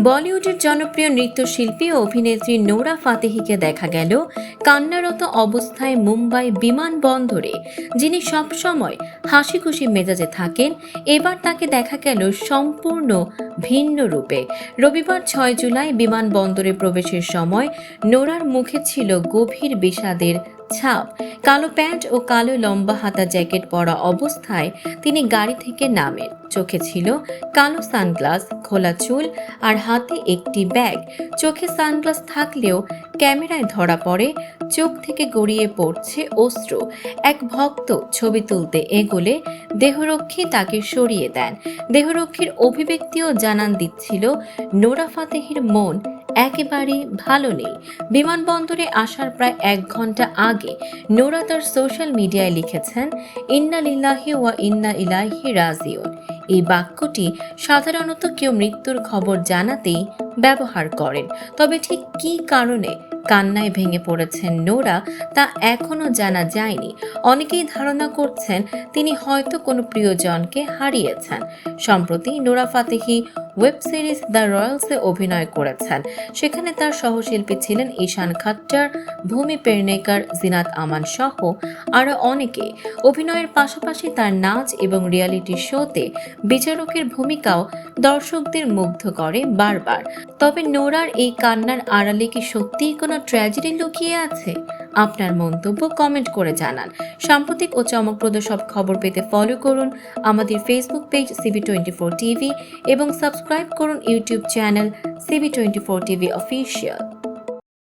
বলিউডের জনপ্রিয় নৃত্যশিল্পী ও অভিনেত্রী নোরা ফাতেহিকে দেখা গেল কান্নারত অবস্থায় মুম্বাই বিমানবন্দরে। যিনি সবসময় হাসি খুশি মেজাজে থাকেন, এবার তাকে দেখা গেল সম্পূর্ণ ভিন্ন রূপে। রবিবার 6 জুলাই বিমানবন্দরে প্রবেশের সময় নোরার মুখে ছিল গভীর বিষাদের ছাপ। কালো প্যান্ট ও কালো লম্বা হাতা জ্যাকেট পরা অবস্থায় তিনি গাড়ি থেকে নামেন। চোখে ছিল কালো সানগ্লাস, খোলা চুল আর হাতে একটি ব্যাগ। চোখে সানগ্লাস থাকলেও ক্যামেরায় ধরা পড়ে চোখ থেকে গড়িয়ে পড়ছে অশ্রু। এক ভক্ত ছবি তুলতে এগোলে দেহরক্ষী তাকে সরিয়ে দেন। দেহরক্ষীর অভিব্যক্তিও জানান দিচ্ছিল নোরা ফাতেহির মন একেবারে ভালো নেই। বিমানবন্দরে আসার প্রায় 1 ঘন্টা আগে নোরা তার সোশ্যাল মিডিয়ায় লিখেছেন, ইন্না লিল্লাহি ওয়া ইন্না ইলাইহি রাজিউন। এই বাক্যটি সাধারণত কেউ মৃত্যুর খবর জানাতেই ব্যবহার করেন। তবে ঠিক কী কারণে কান্নায় ভেঙে পড়েছেন নোরা তা এখনও জানা যায়নি। অনেকেই ধারণা করছেন তিনি হয়তো কোনো প্রিয়জনকে হারিয়েছেন। সম্প্রতি Nora Fatehi web series the রয়্যালসে অভিনয় করেছেন। সেখানে তার সহশিল্পী ছিলেন ঈশান খট্টার, ভূমি পেডনেকার, জিনাত আমান সহ আরও অনেকে। অভিনয়ের পাশাপাশি তার নাচ এবং রিয়েলিটি শোতে বিচারকের ভূমিকাও দর্শকদের মুগ্ধ করে বারবার। তবে নোরার এই কান্নার আড়ালে কি সত্যিই কোনো ট্র্যাজেডি লুকিয়ে আছে? আপনার মন্তব্য কমেন্ট করে জানান। সাম্প্রতিক ও চমকপ্রদ সব খবর পেতে ফলো করুন আমাদের ফেসবুক পেজ CB24 টিভি এবং সাবস্ক্রাইব করুন YouTube channel CB24 TV official.